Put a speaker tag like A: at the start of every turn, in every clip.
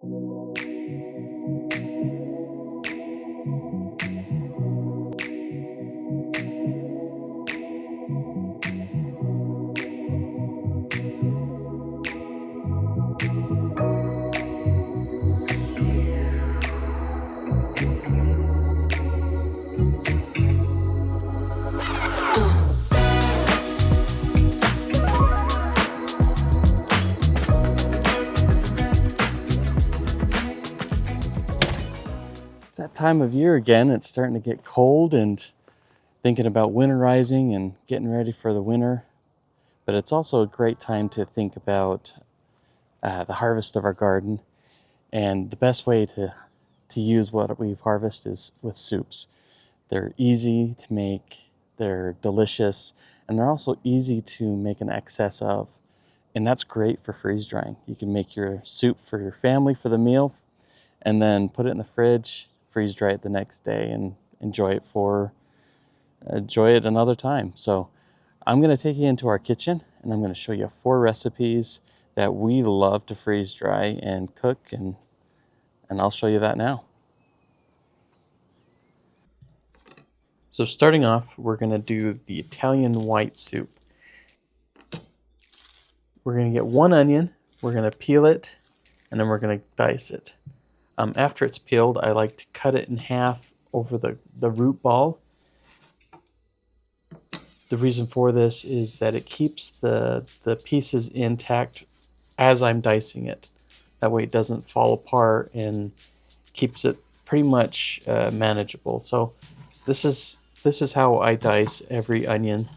A: It's that time of year again. It's starting to get cold and thinking about winterizing and getting ready for the winter. But it's also a great time to think about the harvest of our garden. And the best way to use what we've harvested is with soups. They're easy to make, they're delicious, and they're also easy to make an excess of. And that's great for freeze drying. You can make your soup for your family for the meal and then put it in the fridge, freeze dry it the next day, and enjoy it another time. So I'm going to take you into our kitchen and I'm going to show you 4 recipes that we love to freeze dry and cook, and I'll show you that now. So starting off, we're going to do the Italian white soup. We're going to get 1 onion, we're going to peel it, and then we're going to dice it. After it's peeled, I like to cut it in half over the root ball. The reason for this is that it keeps the pieces intact as I'm dicing it. That way it doesn't fall apart and keeps it pretty much manageable. So this is how I dice every onion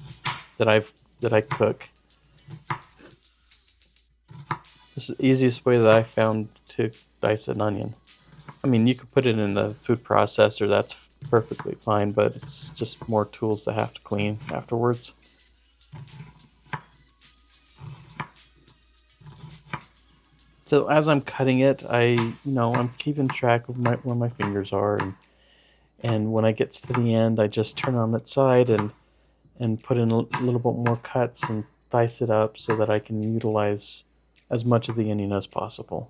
A: that I cook. This is the easiest way that I found to dice an onion. I mean, you could put it in the food processor, that's perfectly fine, but it's just more tools to have to clean afterwards. So as I'm cutting it, I'm keeping track of where my fingers are, and when I get to the end, I just turn it on its side and put in a little bit more cuts and dice it up so that I can utilize as much of the onion as possible.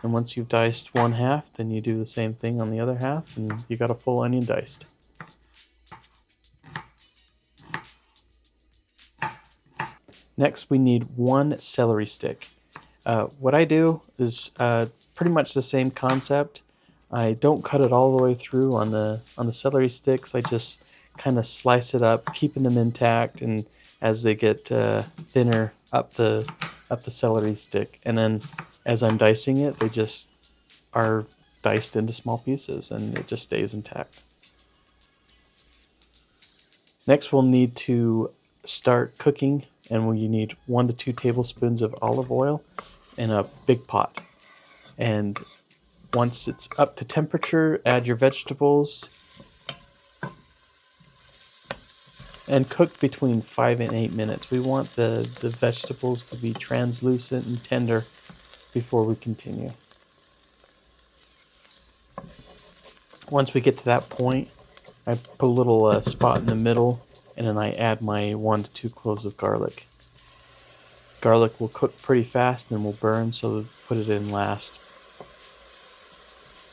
A: And once you've diced 1/2, then you do the same thing on the other half, and you got a full onion diced. Next, we need 1 celery stick. What I do is pretty much the same concept. I don't cut it all the way through on the celery sticks. I just kind of slice it up, keeping them intact, and as they get thinner up the celery stick, and then as I'm dicing it, they just are diced into small pieces, and it just stays intact. Next, we'll need to start cooking, and you need 1 to 2 tablespoons of olive oil in a big pot. And once it's up to temperature, add your vegetables and cook between 5 and 8 minutes. We want the vegetables to be translucent and tender before we continue. Once we get to that point, I put a little spot in the middle, and then I add my 1 to 2 cloves of garlic. Garlic will cook pretty fast and will burn, so put it in last.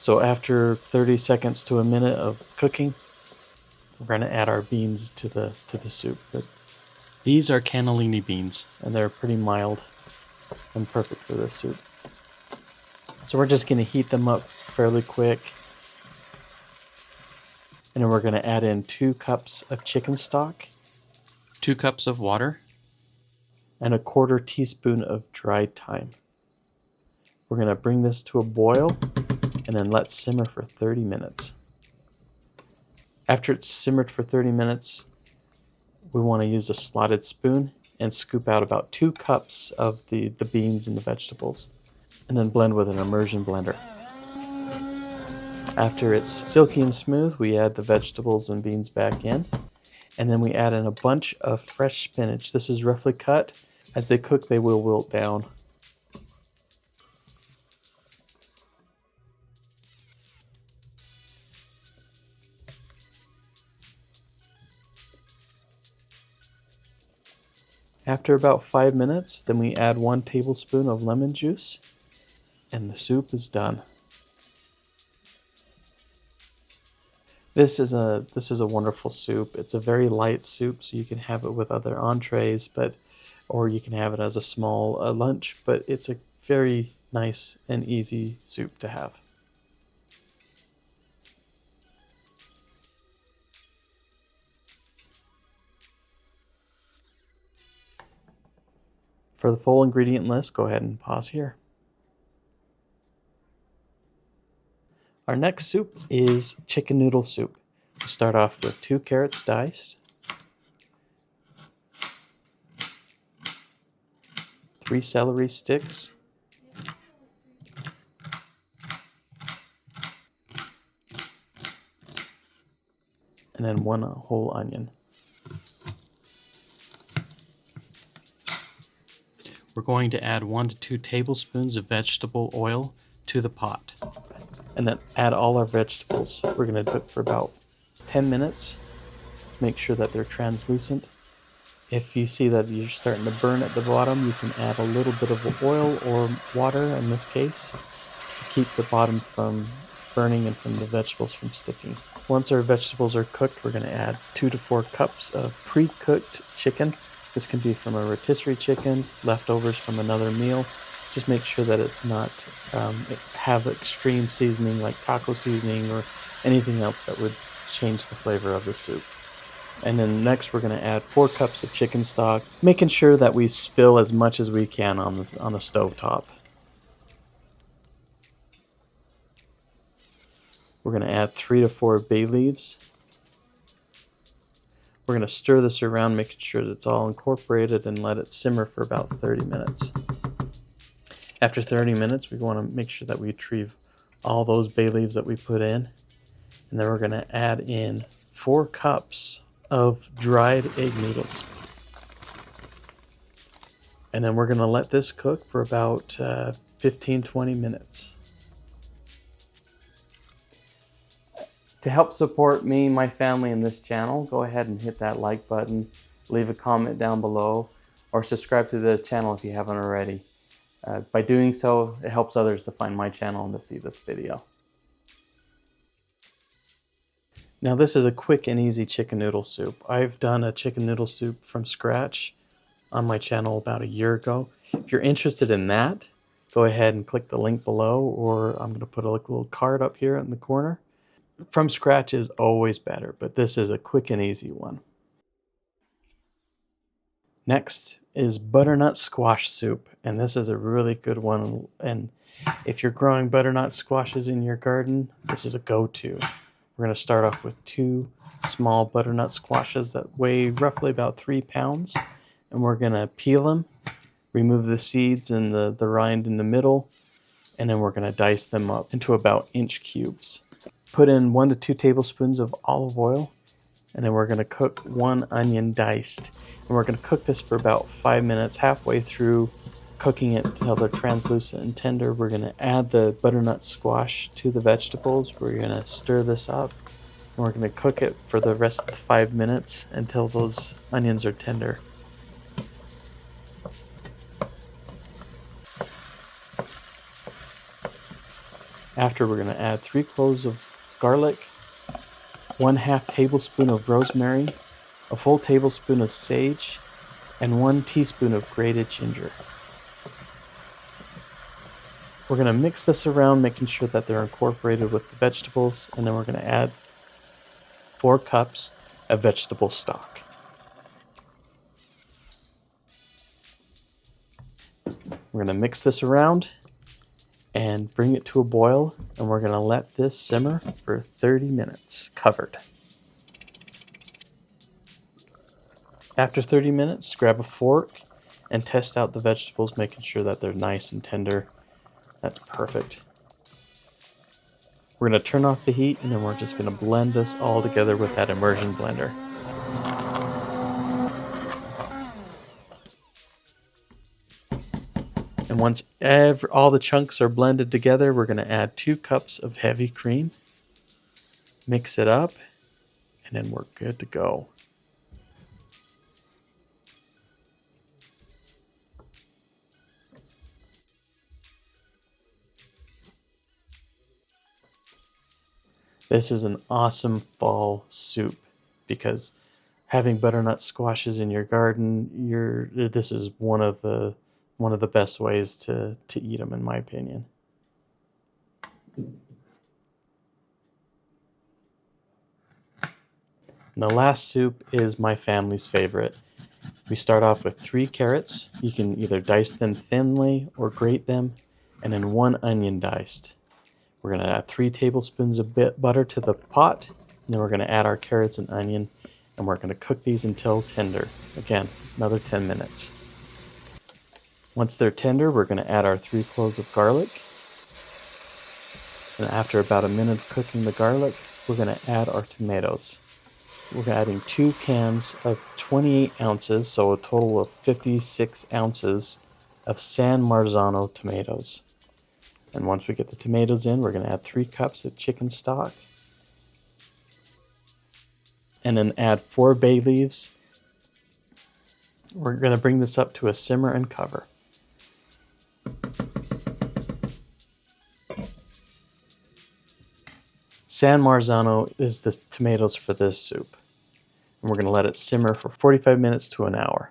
A: So after 30 seconds to a minute of cooking, we're going to add our beans to the soup. These are cannellini beans, and they're pretty mild and perfect for this soup. So we're just going to heat them up fairly quick. And then we're going to add in 2 cups of chicken stock, 2 cups of water, and 1/4 teaspoon of dried thyme. We're going to bring this to a boil and then let simmer for 30 minutes. After it's simmered for 30 minutes, we want to use a slotted spoon and scoop out about 2 cups of the beans and the vegetables, and then blend with an immersion blender. After it's silky and smooth, we add the vegetables and beans back in, and then we add in a bunch of fresh spinach. This is roughly cut. As they cook, they will wilt down. After about 5 minutes, then we add 1 tablespoon of lemon juice, and the soup is done. This is a wonderful soup. It's a very light soup, so you can have it with other entrees, or you can have it as a small lunch, but it's a very nice and easy soup to have. For the full ingredient list, go ahead and pause here. Our next soup is chicken noodle soup. We start off with 2 carrots diced, 3 celery sticks, and then 1 whole onion. We're going to add 1 to 2 tablespoons of vegetable oil to the pot. And then add all our vegetables. We're going to cook for about 10 minutes. Make sure that they're translucent. If you see that you're starting to burn at the bottom, you can add a little bit of oil or water in this case to keep the bottom from burning and from the vegetables from sticking. Once our vegetables are cooked, we're going to add 2 to 4 cups of pre-cooked chicken. This can be from a rotisserie chicken, leftovers from another meal. Just make sure that it's not have extreme seasoning like taco seasoning or anything else that would change the flavor of the soup. And then next we're going to add 4 cups of chicken stock, making sure that we spill as much as we can on the stove top. We're going to add 3 to 4 bay leaves. We're going to stir this around, making sure that it's all incorporated, and let it simmer for about 30 minutes. After 30 minutes, we want to make sure that we retrieve all those bay leaves that we put in. And then we're going to add in 4 cups of dried egg noodles. And then we're going to let this cook for about 15-20 minutes. To help support me and my family in this channel, go ahead and hit that like button, leave a comment down below, or subscribe to the channel if you haven't already. By doing so, it helps others to find my channel and to see this video. Now this is a quick and easy chicken noodle soup. I've done a chicken noodle soup from scratch on my channel about a year ago. If you're interested in that, go ahead and click the link below, or I'm going to put a little card up here in the corner. From scratch is always better, but this is a quick and easy one. Next is Butternut Squash Soup, and this is a really good one. And if you're growing butternut squashes in your garden, this is a go-to. We're going to start off with 2 small butternut squashes that weigh roughly about 3 pounds, and we're going to peel them, remove the seeds and the rind in the middle, and then we're going to dice them up into about inch cubes. Put in 1 to 2 tablespoons of olive oil, and then we're going to cook 1 onion diced. And we're going to cook this for about 5 minutes. Halfway through cooking it until they're translucent and tender, we're going to add the butternut squash to the vegetables. We're going to stir this up, and we're going to cook it for the rest of the 5 minutes until those onions are tender. After, we're going to add 3 cloves of garlic, 1/2 tablespoon of rosemary, a full tablespoon of sage, and 1 teaspoon of grated ginger. We're going to mix this around, making sure that they're incorporated with the vegetables, and then we're going to add 4 cups of vegetable stock. We're going to mix this around and bring it to a boil, and we're going to let this simmer for 30 minutes covered. After 30 minutes, grab a fork and test out the vegetables, making sure that they're nice and tender. That's perfect. We're going to turn off the heat, and then we're just going to blend this all together with that immersion blender. And once all the chunks are blended together, we're going to add 2 cups of heavy cream, mix it up, and then we're good to go. This is an awesome fall soup because having butternut squashes in your garden, this is one of the best ways to eat them, in my opinion. And the last soup is my family's favorite. We start off with 3 carrots. You can either dice them thinly or grate them, and then 1 onion diced. We're going to add 3 tablespoons of butter to the pot, and then we're going to add our carrots and onion, and we're going to cook these until tender. Again, another 10 minutes. Once they're tender, we're going to add our 3 cloves of garlic. And after about a minute of cooking the garlic, we're going to add our tomatoes. We're adding 2 cans of 28 ounces, so a total of 56 ounces of San Marzano tomatoes. And once we get the tomatoes in, we're going to add 3 cups of chicken stock. And then add 4 bay leaves. We're going to bring this up to a simmer and cover. San Marzano is the tomatoes for this soup. And we're going to let it simmer for 45 minutes to an hour.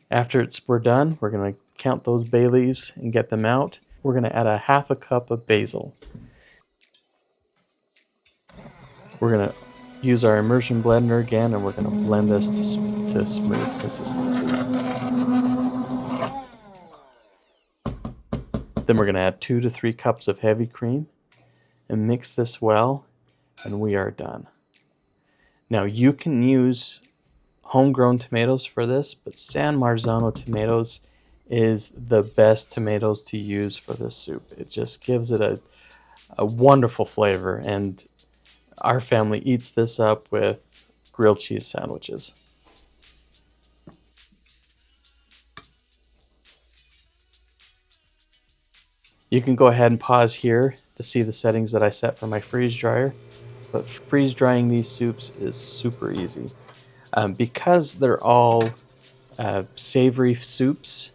A: After we're done, we're going to count those bay leaves and get them out. We're going to add a half a cup of basil. We're going to use our immersion blender again, and we're going to blend this to smooth consistency. Then we're going to add 2 to 3 cups of heavy cream and mix this well, and we are done. Now you can use homegrown tomatoes for this, but San Marzano tomatoes is the best tomatoes to use for this soup. It just gives it a wonderful flavor, and our family eats this up with grilled cheese sandwiches. You can go ahead and pause here to see the settings that I set for my freeze dryer, but freeze drying these soups is super easy. Because they're all savory soups,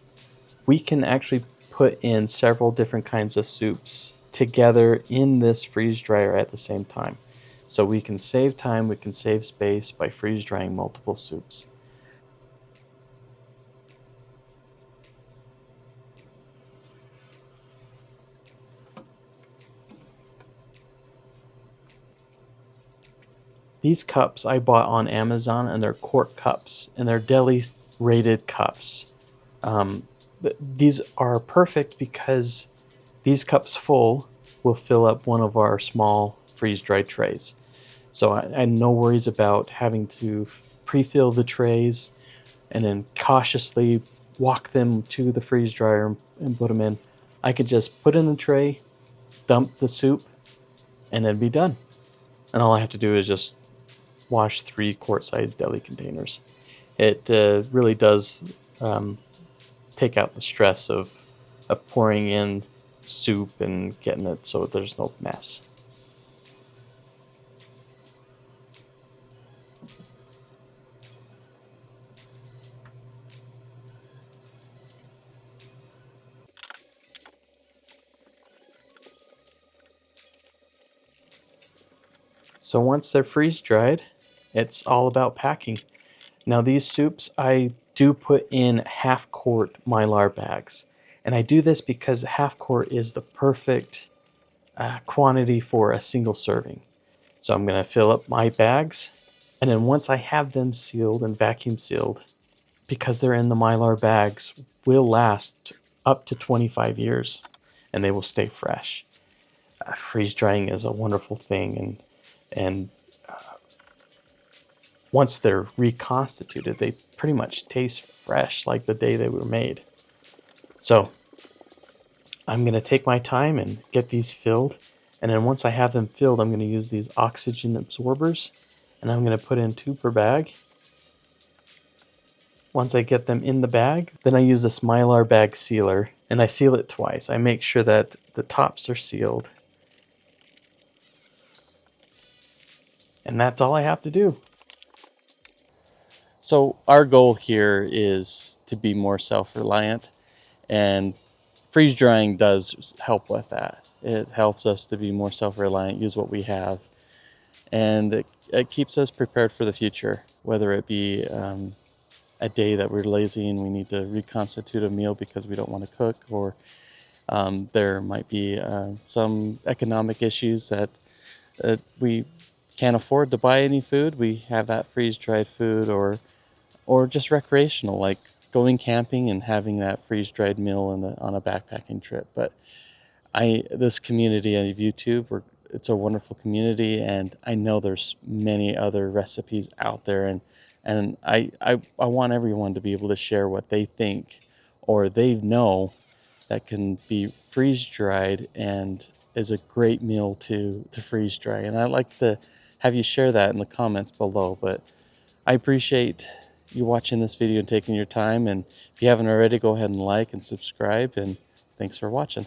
A: we can actually put in several different kinds of soups together in this freeze dryer at the same time. So we can save time, we can save space by freeze drying multiple soups. These cups I bought on Amazon, and they're quart cups, and they're deli rated cups. These are perfect because these cups full will fill up one of our small freeze-dried trays. So I had no worries about having to pre-fill the trays and then cautiously walk them to the freeze dryer and put them in. I could just put in the tray, dump the soup, and then be done. And all I have to do is just wash 3 quart-sized deli containers. It really does take out the stress of pouring in soup and getting it so there's no mess. So once they're freeze dried, it's all about packing. Now these soups I do put in half-quart Mylar bags. And I do this because half-quart is the perfect quantity for a single serving. So I'm going to fill up my bags, and then once I have them sealed and vacuum sealed, because they're in the Mylar bags, will last up to 25 years, and they will stay fresh. Freeze drying is a wonderful thing, and once they're reconstituted, they pretty much taste fresh like the day they were made. So I'm going to take my time and get these filled, and then once I have them filled, I'm going to use these oxygen absorbers, and I'm going to put in 2 per bag. Once I get them in the bag, then I use this Mylar bag sealer, and I seal it twice. I make sure that the tops are sealed. And that's all I have to do. So our goal here is to be more self-reliant, and freeze drying does help with that. It helps us to be more self-reliant, use what we have, and it keeps us prepared for the future, whether it be a day that we're lazy and we need to reconstitute a meal because we don't want to cook, or there might be some economic issues that we can't afford to buy any food. We have that freeze-dried food, or just recreational, like going camping and having that freeze-dried meal on a backpacking trip. But this community of YouTube, it's a wonderful community, and I know there's many other recipes out there, and I want everyone to be able to share what they think or they know that can be freeze dried and is a great meal to freeze dry. And I'd like to have you share that in the comments below. But I appreciate you watching this video and taking your time. And if you haven't already, go ahead and like and subscribe. And thanks for watching.